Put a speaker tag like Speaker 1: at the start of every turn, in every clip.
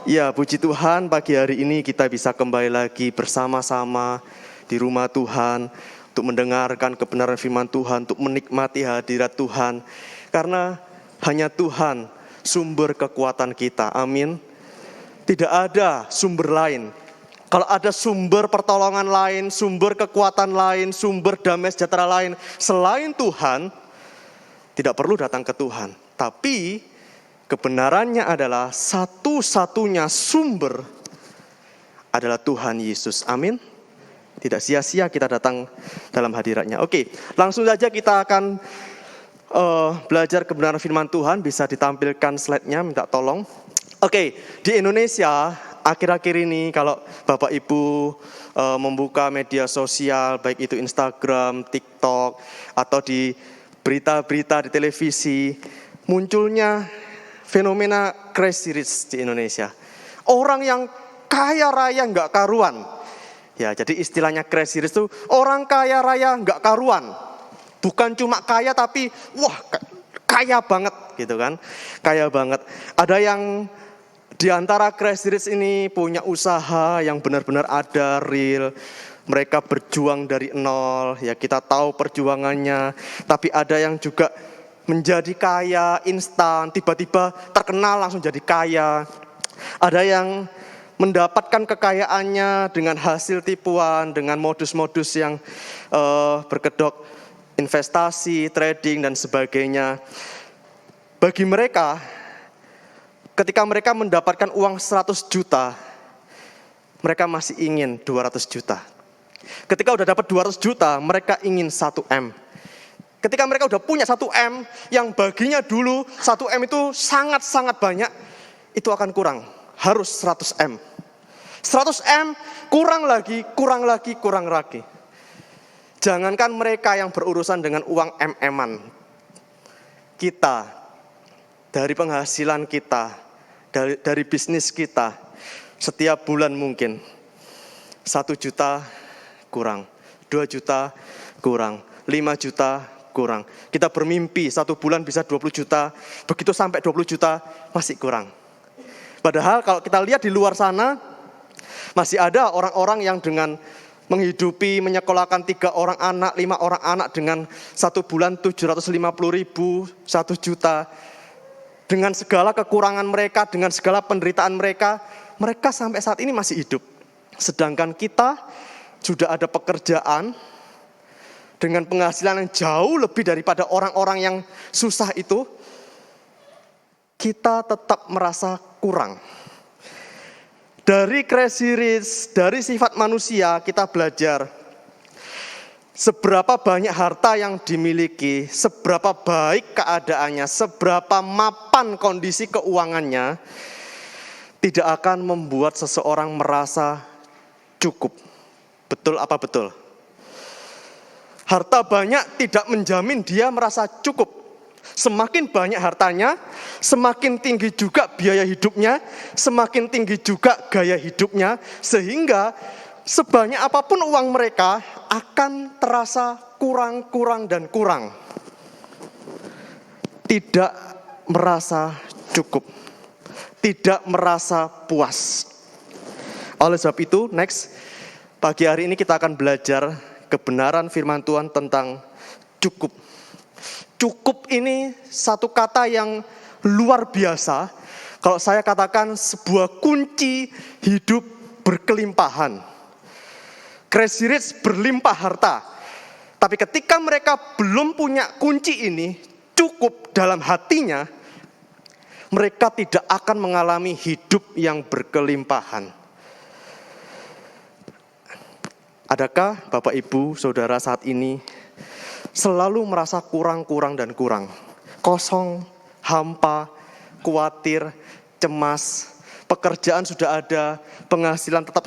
Speaker 1: Ya, puji Tuhan pagi hari ini kita bisa kembali lagi bersama-sama di rumah Tuhan untuk mendengarkan kebenaran firman Tuhan, untuk menikmati hadirat Tuhan. Karena hanya Tuhan sumber kekuatan kita. Amin. Tidak ada sumber lain. Kalau ada sumber pertolongan lain, sumber kekuatan lain, sumber damai sejahtera lain selain Tuhan, tidak perlu datang ke Tuhan. Tapi kebenarannya adalah satu-satunya sumber adalah Tuhan Yesus. Amin. Tidak sia-sia kita datang dalam hadiratnya. Oke, langsung saja kita akan belajar kebenaran firman Tuhan. Bisa ditampilkan slide-nya, minta tolong. Oke, di Indonesia akhir-akhir ini kalau Bapak Ibu membuka media sosial, baik itu Instagram, TikTok, atau di berita-berita di televisi, munculnya fenomena crazy rich di Indonesia. Orang yang kaya raya nggak karuan. Ya, jadi istilahnya crazy rich itu orang kaya raya nggak karuan. Bukan cuma kaya tapi wah kaya banget gitu kan. Kaya banget. Ada yang di antara crazy rich ini punya usaha yang benar-benar ada, real. Mereka berjuang dari nol, ya kita tahu perjuangannya. Tapi ada yang juga menjadi kaya instan, tiba-tiba terkenal langsung jadi kaya. Ada yang mendapatkan kekayaannya dengan hasil tipuan, dengan modus-modus yang berkedok investasi, trading, dan sebagainya. Bagi mereka, ketika mereka mendapatkan uang 100 juta, mereka masih ingin 200 juta. Ketika udah dapat 200 juta, mereka ingin 1 M. Ketika mereka udah punya 1 M, yang baginya dulu 1 M itu sangat-sangat banyak, itu akan kurang. Harus 100 M. 100 M, kurang lagi. Jangankan mereka yang berurusan dengan uang M-an. Kita, dari penghasilan kita, dari bisnis kita, setiap bulan mungkin 1 juta kurang, 2 juta kurang, 5 juta kurang. Kita bermimpi 1 bulan bisa 20 juta, begitu sampai 20 juta masih kurang. Padahal kalau kita lihat di luar sana, masih ada orang-orang yang dengan menghidupi, menyekolahkan 3 orang anak, 5 orang anak dengan 1 bulan 750.000, 1 juta. Dengan segala kekurangan mereka, dengan segala penderitaan mereka, mereka sampai saat ini masih hidup. Sedangkan kita sudah ada pekerjaan dengan penghasilan yang jauh lebih daripada orang-orang yang susah itu, kita tetap merasa kurang. Dari crazy rich, dari sifat manusia kita belajar seberapa banyak harta yang dimiliki, seberapa baik keadaannya, seberapa mapan kondisi keuangannya, tidak akan membuat seseorang merasa cukup. Betul apa betul? Harta banyak tidak menjamin dia merasa cukup. Semakin banyak hartanya, semakin tinggi juga biaya hidupnya, semakin tinggi juga gaya hidupnya, sehingga sebanyak apapun uang mereka akan terasa kurang dan kurang. Tidak merasa cukup, tidak merasa puas. Oleh sebab itu, pagi hari ini kita akan belajar kebenaran firman Tuhan tentang cukup. Cukup ini satu kata yang luar biasa. Kalau saya katakan sebuah kunci hidup berkelimpahan. Crazy rich berlimpah harta. Tapi ketika mereka belum punya kunci ini, cukup dalam hatinya, mereka tidak akan mengalami hidup yang berkelimpahan. Adakah Bapak Ibu, Saudara saat ini selalu merasa kurang? Kosong, hampa, khawatir, cemas, pekerjaan sudah ada, penghasilan tetap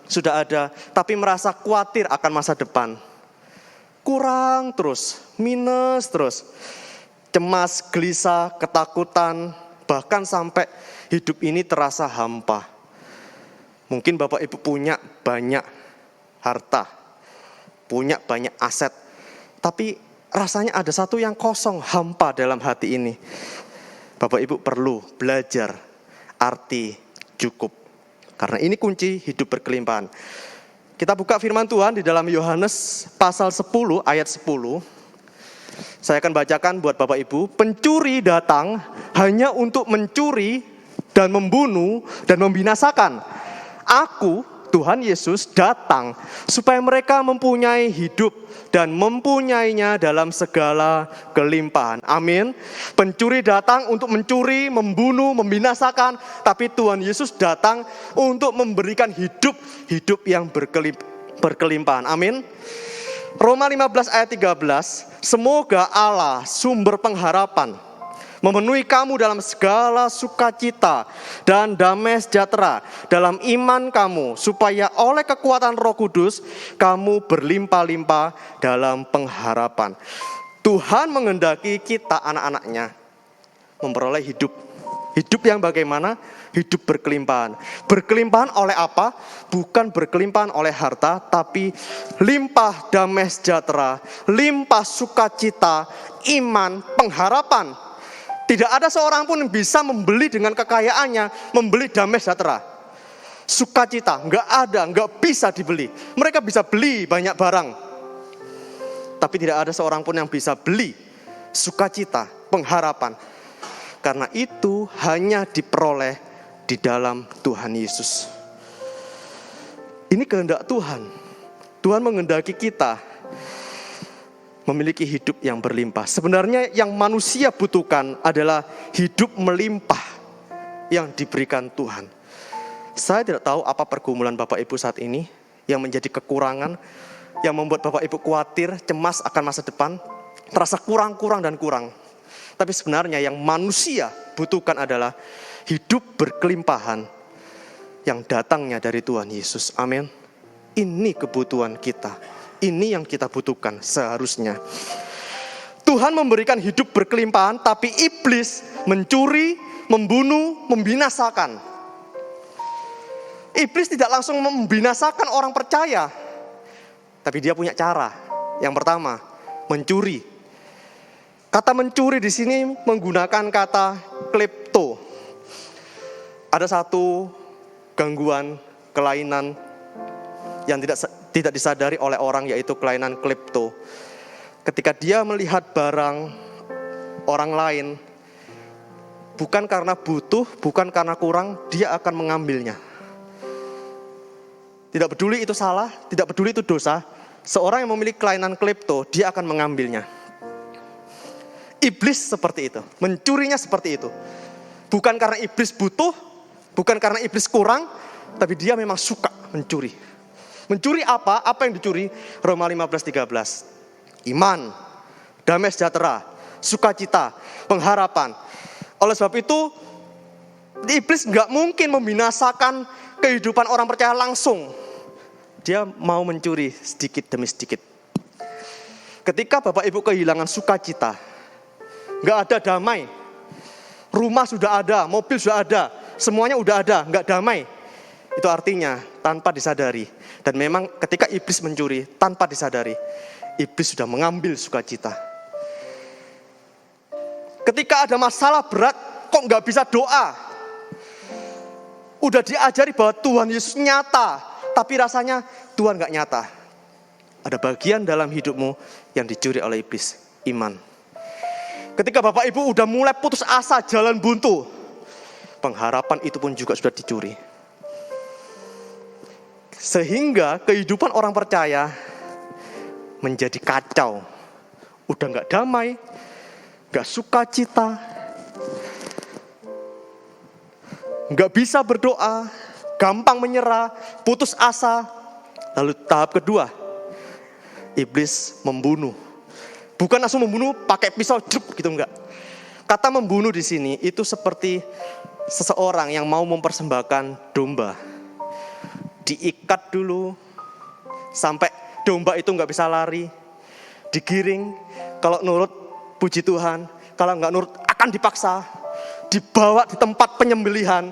Speaker 1: sudah ada, tapi merasa khawatir akan masa depan. Kurang terus, minus terus. Cemas, gelisah, ketakutan, bahkan sampai hidup ini terasa hampa. Mungkin Bapak Ibu punya banyak harta, punya banyak aset, tapi rasanya ada satu yang kosong, hampa dalam hati ini. Bapak Ibu perlu belajar arti cukup. Karena ini kunci hidup berkelimpahan. Kita buka firman Tuhan di dalam Yohanes pasal 10 ayat 10. Saya akan bacakan buat Bapak Ibu. Pencuri datang hanya untuk mencuri dan membunuh dan membinasakan. Aku, Tuhan Yesus, datang supaya mereka mempunyai hidup dan mempunyainya dalam segala kelimpahan. Amin. Pencuri datang untuk mencuri, membunuh, membinasakan, tapi Tuhan Yesus datang untuk memberikan hidup yang berkelimpahan. Amin. Roma 15 ayat 13, semoga Allah sumber pengharapan memenuhi kamu dalam segala sukacita dan damai sejahtera dalam iman kamu, supaya oleh kekuatan Roh Kudus kamu berlimpah-limpah dalam pengharapan. Tuhan menghendaki kita anak-anaknya memperoleh hidup yang bagaimana? Hidup berkelimpahan. Berkelimpahan oleh apa? Bukan berkelimpahan oleh harta, tapi limpah damai sejahtera, limpah sukacita, iman, pengharapan. Tidak ada seorang pun yang bisa membeli dengan kekayaannya, membeli damai sejahtera. Sukacita, enggak bisa dibeli. Mereka bisa beli banyak barang, tapi tidak ada seorang pun yang bisa beli sukacita, pengharapan. Karena itu hanya diperoleh di dalam Tuhan Yesus. Ini kehendak Tuhan. Tuhan menghendaki kita memiliki hidup yang berlimpah. Sebenarnya yang manusia butuhkan adalah hidup melimpah yang diberikan Tuhan. Saya tidak tahu apa pergumulan Bapak Ibu saat ini yang menjadi kekurangan, yang membuat Bapak Ibu khawatir, cemas akan masa depan, terasa kurang. Tapi sebenarnya yang manusia butuhkan adalah hidup berkelimpahan yang datangnya dari Tuhan Yesus. Amin. Ini kebutuhan kita. Ini yang kita butuhkan seharusnya. Tuhan memberikan hidup berkelimpahan, tapi iblis mencuri, membunuh, membinasakan. Iblis tidak langsung membinasakan orang percaya, tapi dia punya cara. Yang pertama, mencuri. Kata mencuri di sini menggunakan kata klepto. Ada satu gangguan, kelainan yang tidak disadari oleh orang, yaitu kelainan klepto. Ketika dia melihat barang orang lain, bukan karena butuh, bukan karena kurang, dia akan mengambilnya. Tidak peduli itu salah, tidak peduli itu dosa, seorang yang memiliki kelainan klepto, dia akan mengambilnya. Iblis seperti itu, mencurinya seperti itu. Bukan karena iblis butuh, bukan karena iblis kurang, tapi dia memang suka mencuri. Mencuri apa? Apa yang dicuri? Roma 15:13. Iman, damai sejahtera, sukacita, pengharapan. Oleh sebab itu, iblis enggak mungkin membinasakan kehidupan orang percaya langsung. Dia mau mencuri sedikit demi sedikit. Ketika Bapak Ibu kehilangan sukacita, enggak ada damai. Rumah sudah ada, mobil sudah ada, semuanya udah ada, enggak damai. Itu artinya tanpa disadari. Dan memang ketika iblis mencuri tanpa disadari, iblis sudah mengambil sukacita. Ketika ada masalah berat, kok nggak bisa doa? Udah diajari bahwa Tuhan Yesus nyata, tapi rasanya Tuhan nggak nyata. Ada bagian dalam hidupmu yang dicuri oleh iblis, iman. Ketika Bapak Ibu udah mulai putus asa, jalan buntu, pengharapan itu pun juga sudah dicuri. Sehingga kehidupan orang percaya menjadi kacau. Udah gak damai, gak sukacita, gak bisa berdoa, gampang menyerah, putus asa. Lalu tahap kedua, iblis membunuh. Bukan langsung membunuh pakai pisau gitu, enggak. Kata membunuh di sini itu seperti seseorang yang mau mempersembahkan domba. Diikat dulu sampai domba itu nggak bisa lari, digiring. Kalau nurut, puji Tuhan. Kalau nggak nurut, akan dipaksa, dibawa di tempat penyembelihan.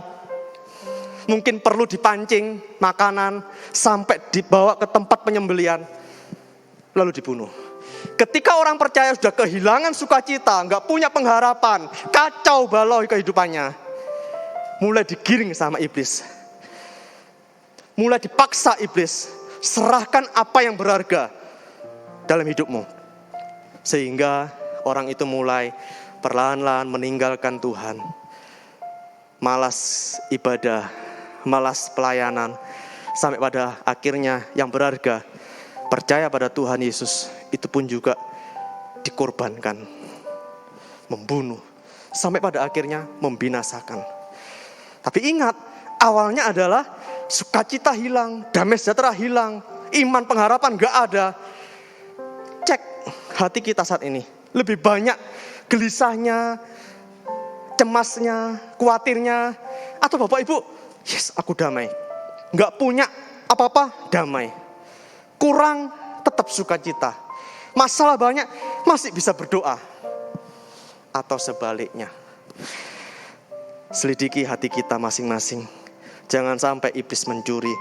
Speaker 1: Mungkin perlu dipancing makanan sampai dibawa ke tempat penyembelihan, lalu dibunuh. Ketika orang percaya sudah kehilangan sukacita, nggak punya pengharapan, kacau balau kehidupannya, mulai digiring sama iblis. Mulai dipaksa iblis, serahkan apa yang berharga dalam hidupmu. Sehingga orang itu mulai perlahan-lahan meninggalkan Tuhan. Malas ibadah, malas pelayanan, sampai pada akhirnya yang berharga, percaya pada Tuhan Yesus, itu pun juga dikorbankan, membunuh, sampai pada akhirnya membinasakan. Tapi ingat, awalnya adalah sukacita hilang, damai sejahtera hilang, iman pengharapan gak ada. Cek hati kita saat ini, lebih banyak gelisahnya, cemasnya, khawatirnya, atau Bapak Ibu, yes aku damai, gak punya apa-apa, damai. Kurang, tetap sukacita. Masalah banyak, masih bisa berdoa. Atau sebaliknya. Selidiki hati kita masing-masing. Jangan sampai iblis mencuri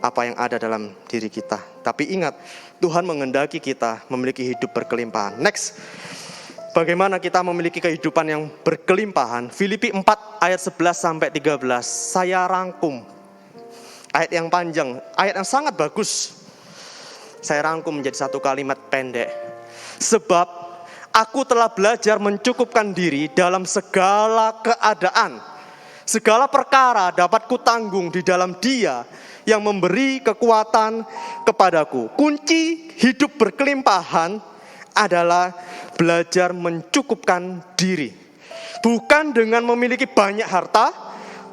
Speaker 1: apa yang ada dalam diri kita. Tapi ingat, Tuhan menghendaki kita memiliki hidup berkelimpahan. Next, bagaimana kita memiliki kehidupan yang berkelimpahan? Filipi 4 ayat 11 sampai 13. Saya rangkum. Ayat yang panjang, ayat yang sangat bagus. Saya rangkum menjadi satu kalimat pendek. Sebab aku telah belajar mencukupkan diri dalam segala keadaan. Segala perkara dapat kutanggung di dalam Dia yang memberi kekuatan kepadaku. Kunci hidup berkelimpahan adalah belajar mencukupkan diri. Bukan dengan memiliki banyak harta,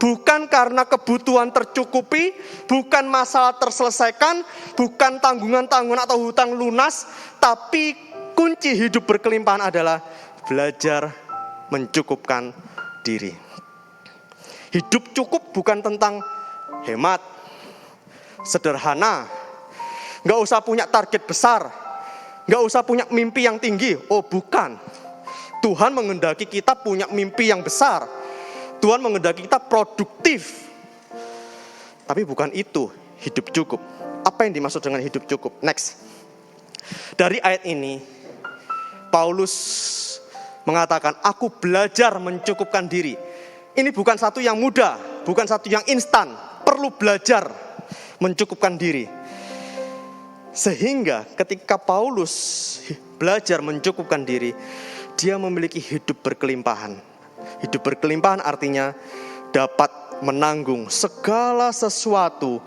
Speaker 1: bukan karena kebutuhan tercukupi, bukan masalah terselesaikan, bukan tanggungan-tanggungan atau hutang lunas, tapi kunci hidup berkelimpahan adalah belajar mencukupkan diri. Hidup cukup bukan tentang hemat, sederhana, gak usah punya target besar, gak usah punya mimpi yang tinggi. Oh bukan, Tuhan menghendaki kita punya mimpi yang besar. Tuhan menghendaki kita produktif. Tapi bukan itu hidup cukup. Apa yang dimaksud dengan hidup cukup? Next. Dari ayat ini, Paulus mengatakan, aku belajar mencukupkan diri. Ini bukan satu yang mudah, bukan satu yang instan. Perlu belajar mencukupkan diri. Sehingga ketika Paulus belajar mencukupkan diri, dia memiliki hidup berkelimpahan. Hidup berkelimpahan artinya dapat menanggung segala sesuatu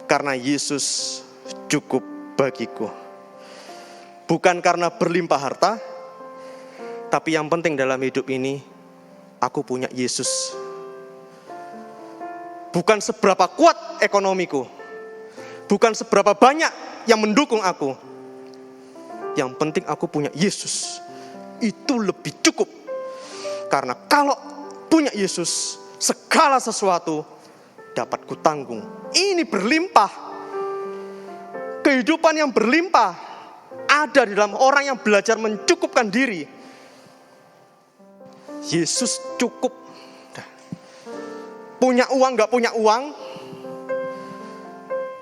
Speaker 1: karena Yesus cukup bagiku. Bukan karena berlimpah harta, tapi yang penting dalam hidup ini, aku punya Yesus. Bukan seberapa kuat ekonomiku, bukan seberapa banyak yang mendukung aku. Yang penting aku punya Yesus. Itu lebih cukup. Karena kalau punya Yesus, segala sesuatu dapat kutanggung. Ini berlimpah. Kehidupan yang berlimpah ada di dalam orang yang belajar mencukupkan diri. Yesus cukup. Punya uang, gak punya uang,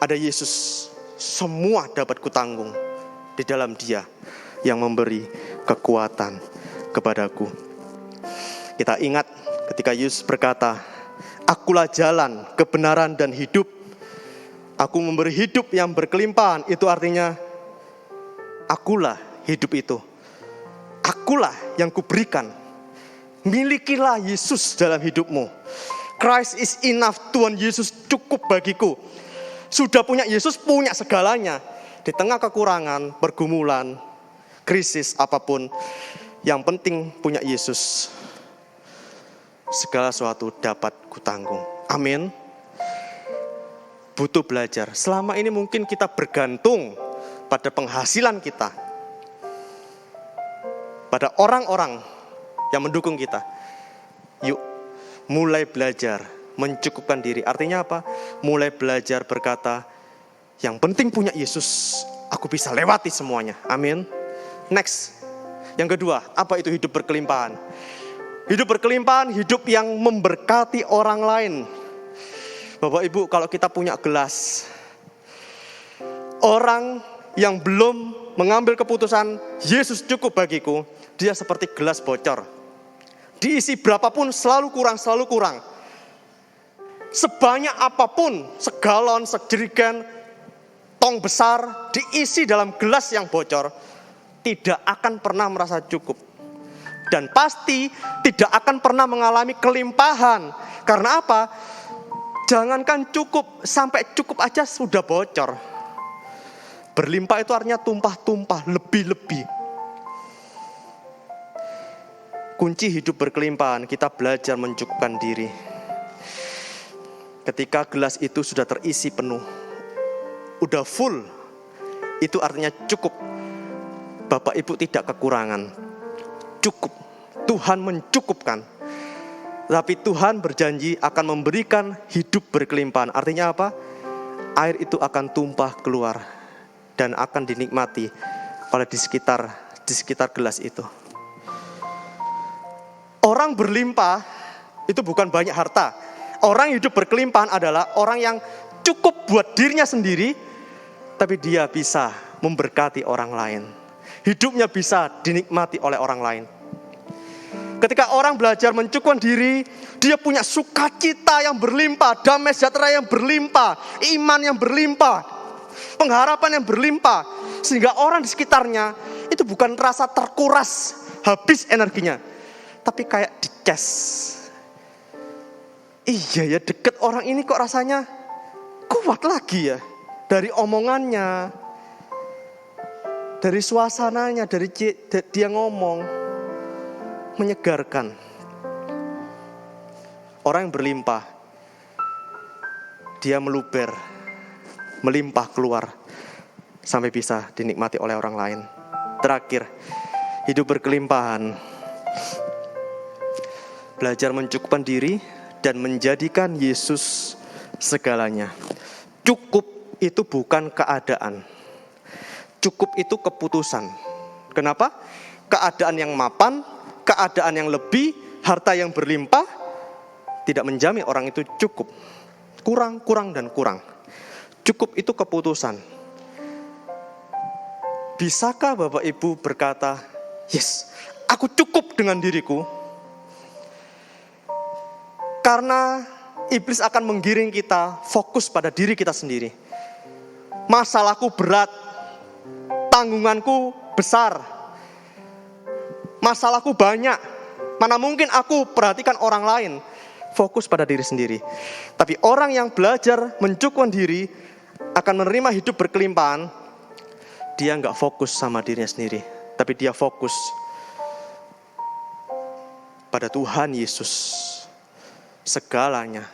Speaker 1: ada Yesus. Semua dapat kutanggung di dalam Dia yang memberi kekuatan kepadaku. Kita ingat ketika Yesus berkata, akulah jalan, kebenaran, dan hidup. Aku memberi hidup yang berkelimpahan. Itu artinya, akulah hidup itu. Akulah yang kuberikan. Milikilah Yesus dalam hidupmu. Christ is enough. Tuhan Yesus cukup bagiku. Sudah punya Yesus, punya segalanya. Di tengah kekurangan, pergumulan, krisis, apapun. Yang penting punya Yesus. Segala sesuatu dapat kutanggung. Amin. Butuh belajar. Selama ini mungkin kita bergantung pada penghasilan kita, pada orang-orang yang mendukung kita. Yuk, mulai belajar mencukupkan diri. Artinya apa? Mulai belajar berkata, yang penting punya Yesus, aku bisa lewati semuanya. Amin. Next. Yang kedua, apa itu hidup berkelimpahan? Hidup berkelimpahan, hidup yang memberkati orang lain. Bapak Ibu, kalau kita punya gelas, orang yang belum mengambil keputusan Yesus cukup bagiku, dia seperti gelas bocor. Diisi berapapun selalu kurang, selalu kurang. sebanyak apapun, segalon, sejerigen, tong besar diisi dalam gelas yang bocor, tidak akan pernah merasa cukup. Dan pasti tidak akan pernah mengalami kelimpahan. Karena apa? Jangankan cukup, sampai cukup aja sudah bocor. Berlimpah itu artinya tumpah-tumpah, lebih-lebih. Kunci hidup berkelimpahan, kita belajar mencukupkan diri. Ketika gelas itu sudah terisi penuh, udah full, itu artinya cukup. Bapak Ibu tidak kekurangan, cukup. Tuhan mencukupkan. Tapi Tuhan berjanji akan memberikan hidup berkelimpahan. Artinya apa? Air itu akan tumpah keluar dan akan dinikmati oleh di sekitar gelas itu. Orang berlimpah itu bukan banyak harta. Orang hidup berkelimpahan adalah orang yang cukup buat dirinya sendiri, tapi dia bisa memberkati orang lain. Hidupnya bisa dinikmati oleh orang lain. Ketika orang belajar mencukupkan diri, dia punya sukacita yang berlimpah, damai sejahtera yang berlimpah, iman yang berlimpah, pengharapan yang berlimpah. Sehingga orang di sekitarnya itu bukan rasa terkuras, habis energinya, tapi kayak dicas. Iya ya, deket orang ini kok rasanya kuat lagi ya. Dari omongannya, dari suasananya, dari dia ngomong, menyegarkan. Orang yang berlimpah, dia meluber, melimpah keluar, sampai bisa dinikmati oleh orang lain. Terakhir, hidup berkelimpahan, belajar mencukupkan diri dan menjadikan Yesus segalanya. Cukup itu bukan keadaan, cukup itu keputusan. Kenapa? Keadaan yang mapan, keadaan yang lebih, harta yang berlimpah, tidak menjamin orang itu cukup. Kurang, dan kurang. Cukup itu keputusan. Bisakah Bapak Ibu berkata, yes, aku cukup dengan diriku? Karena iblis akan menggiring kita fokus pada diri kita sendiri. Masalahku berat, tanggunganku besar, masalahku banyak, mana mungkin aku perhatikan orang lain. Fokus pada diri sendiri. Tapi orang yang belajar mencukupkan diri akan menerima hidup berkelimpahan. Dia gak fokus sama dirinya sendiri, tapi dia fokus pada Tuhan Yesus. Segalanya,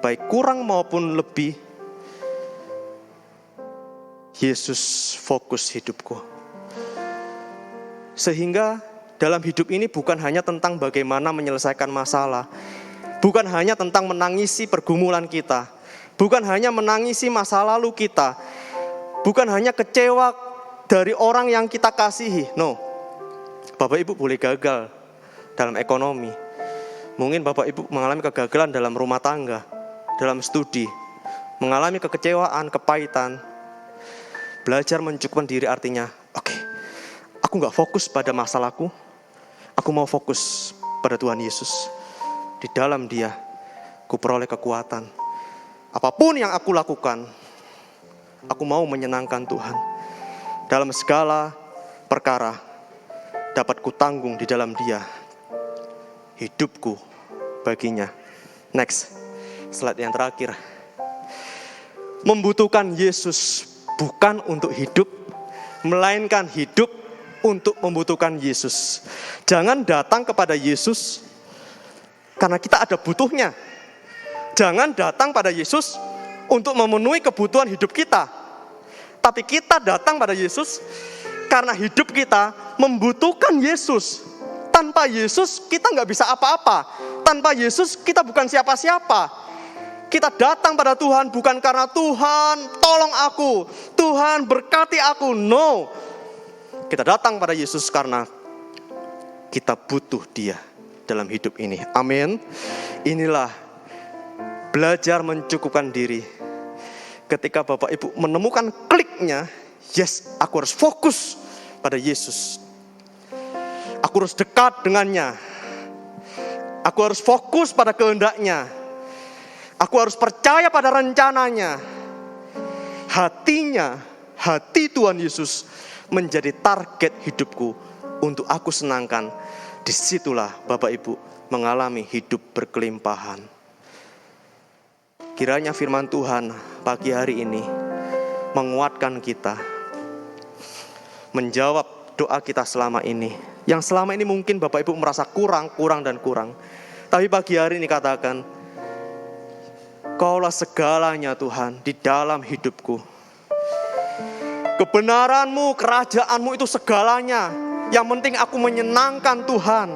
Speaker 1: baik kurang maupun lebih, Yesus fokus hidupku. Sehingga dalam hidup ini bukan hanya tentang bagaimana menyelesaikan masalah, bukan hanya tentang menangisi pergumulan kita, bukan hanya menangisi masa lalu kita, bukan hanya kecewa dari orang yang kita kasihi. No, Bapak Ibu boleh gagal dalam ekonomi, mungkin Bapak Ibu mengalami kegagalan dalam rumah tangga, dalam studi, mengalami kekecewaan, kepahitan. Belajar mencukupkan diri artinya, oke, aku gak fokus pada masalahku, aku mau fokus pada Tuhan Yesus. Di dalam Dia, ku peroleh kekuatan. Apapun yang aku lakukan, aku mau menyenangkan Tuhan. Dalam segala perkara, dapat ku tanggung di dalam Dia. Hidupku baginya. Next, slide yang terakhir. Membutuhkan Yesus bukan untuk hidup, melainkan hidup untuk membutuhkan Yesus. Jangan datang kepada Yesus karena kita ada butuhnya. Jangan datang pada Yesus untuk memenuhi kebutuhan hidup kita. Tapi kita datang pada Yesus karena hidup kita membutuhkan Yesus. Tanpa Yesus kita gak bisa apa-apa. Tanpa Yesus kita bukan siapa-siapa. Kita datang pada Tuhan bukan karena Tuhan tolong aku, Tuhan berkati aku. No. Kita datang pada Yesus karena kita butuh Dia dalam hidup ini. Amin. Inilah belajar mencukupkan diri. Ketika Bapak Ibu menemukan kliknya, yes, aku harus fokus pada Yesus. Aku harus dekat dengannya. Aku harus fokus pada kehendaknya. Aku harus percaya pada rencananya. Hati Tuhan Yesus menjadi target hidupku untuk aku senangkan. Disitulah Bapak Ibu mengalami hidup berkelimpahan. Kiranya firman Tuhan pagi hari ini menguatkan kita, menjawab doa kita selama ini. Yang selama ini mungkin Bapak Ibu merasa kurang. Tapi pagi hari ini katakan, Kaulah segalanya Tuhan di dalam hidupku. Kebenaran-Mu, kerajaan-Mu itu segalanya. Yang penting aku menyenangkan Tuhan.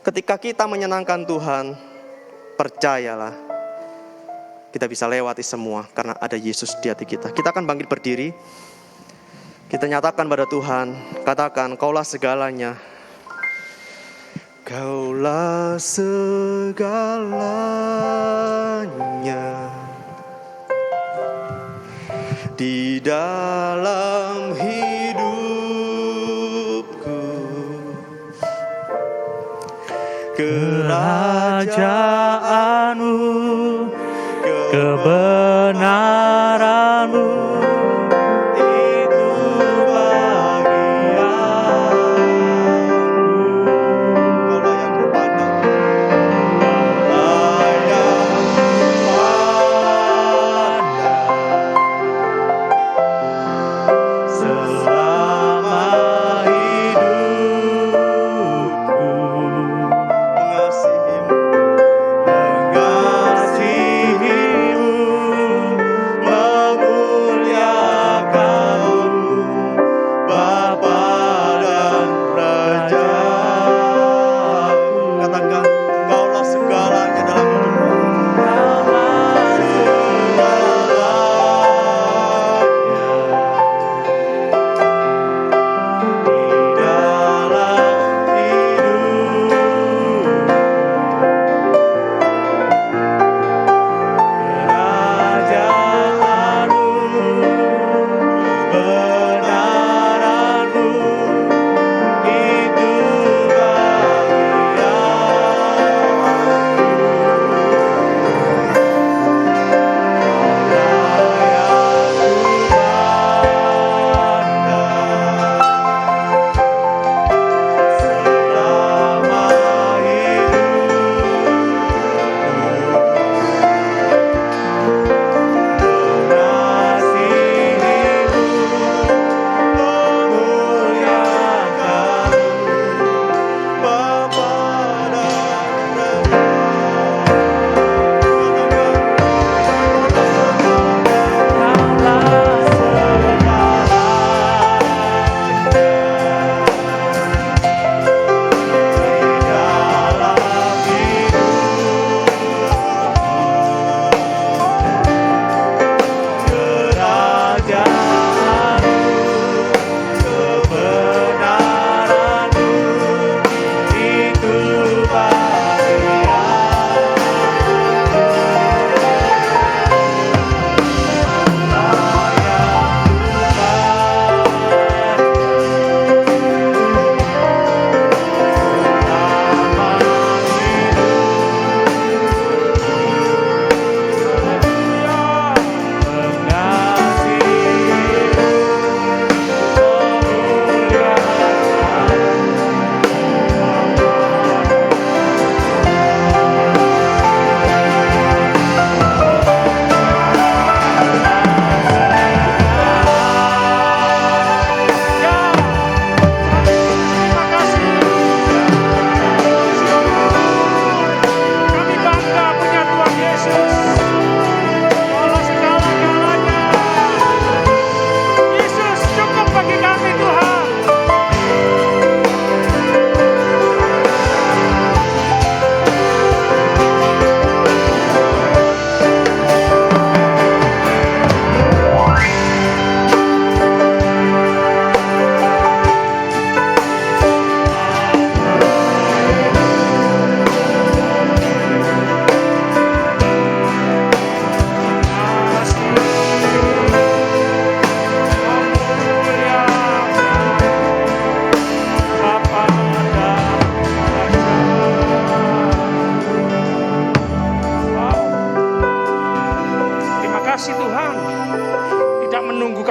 Speaker 1: Ketika kita menyenangkan Tuhan, percayalah, kita bisa lewati semua karena ada Yesus di hati kita. Kita akan bangkit berdiri. Kita nyatakan pada Tuhan, katakan, Kaulah segalanya. Kaulah segalanya di dalam hidupku.
Speaker 2: Kerajaan-Mu, kebenaran-Mu, itu bagianku.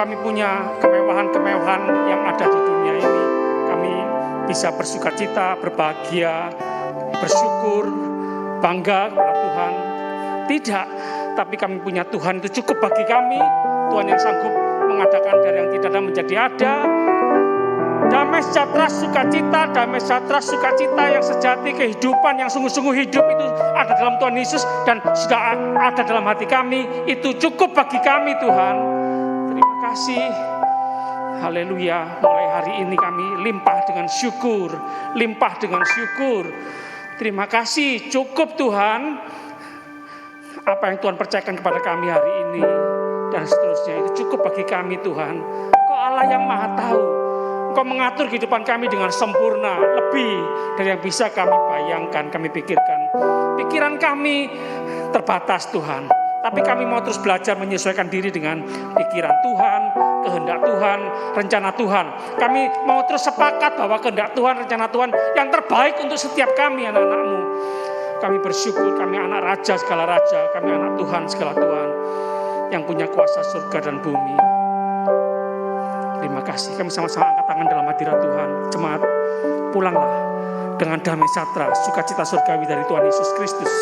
Speaker 3: kami punya kemewahan-kemewahan yang ada di dunia ini, kami bisa bersukacita, berbahagia, bersyukur, bangga kepada Tuhan. Tidak, tapi kami punya Tuhan itu cukup bagi kami. Tuhan yang sanggup mengadakan dari yang tidak ada menjadi ada. Damai sejahtera sukacita, damai sejahtera sukacita yang sejati, kehidupan yang sungguh-sungguh hidup itu ada dalam Tuhan Yesus dan sudah ada dalam hati kami. Itu cukup bagi kami, Tuhan. Terima kasih. Haleluya. Mulai hari ini kami limpah dengan syukur, limpah dengan syukur. Terima kasih, cukup Tuhan. Apa yang Tuhan percayakan kepada kami hari ini dan seterusnya itu cukup bagi kami, Tuhan. Kau Allah yang Maha Tahu. Kau mengatur kehidupan kami dengan sempurna, lebih dari yang bisa kami bayangkan, kami pikirkan. Pikiran kami terbatas, Tuhan. Tapi kami mau terus belajar menyesuaikan diri dengan pikiran Tuhan, kehendak Tuhan, rencana Tuhan. Kami mau terus sepakat bahwa kehendak Tuhan, rencana Tuhan yang terbaik untuk setiap kami, anak-anak-Mu. Kami bersyukur, kami anak raja segala raja, kami anak Tuhan segala Tuhan, yang punya kuasa surga dan bumi. Terima kasih, kami sama-sama angkat tangan dalam hadirat Tuhan. Jemaat, pulanglah dengan damai sejahtera, sukacita surgawi dari Tuhan Yesus Kristus.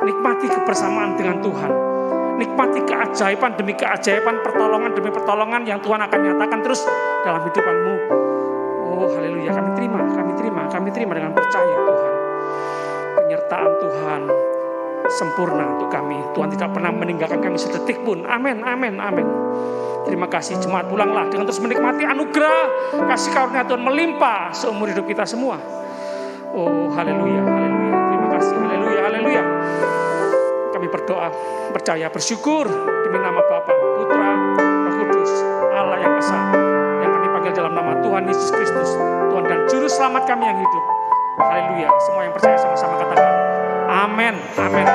Speaker 3: Nikmati kebersamaan dengan Tuhan. Nikmati keajaiban demi keajaiban, pertolongan demi pertolongan yang Tuhan akan nyatakan terus dalam hidupanmu. Oh haleluya, kami terima dengan percaya Tuhan. Penyertaan Tuhan sempurna untuk kami. Tuhan tidak pernah meninggalkan kami sedetik pun. Amin, amin, amin. Terima kasih, jemaat, pulanglah dengan terus menikmati anugerah kasih karunia Tuhan melimpah seumur hidup kita semua. Oh haleluya, haleluya. Terima kasih, haleluya, haleluya. Kami berdoa, percaya, bersyukur demi nama Bapa, Putra, Roh Kudus, Allah yang Esa, yang kami panggil dalam nama Tuhan Yesus Kristus, Tuhan dan Juru Selamat kami yang hidup. Haleluya. Semua yang percaya sama-sama katakan amin, amin.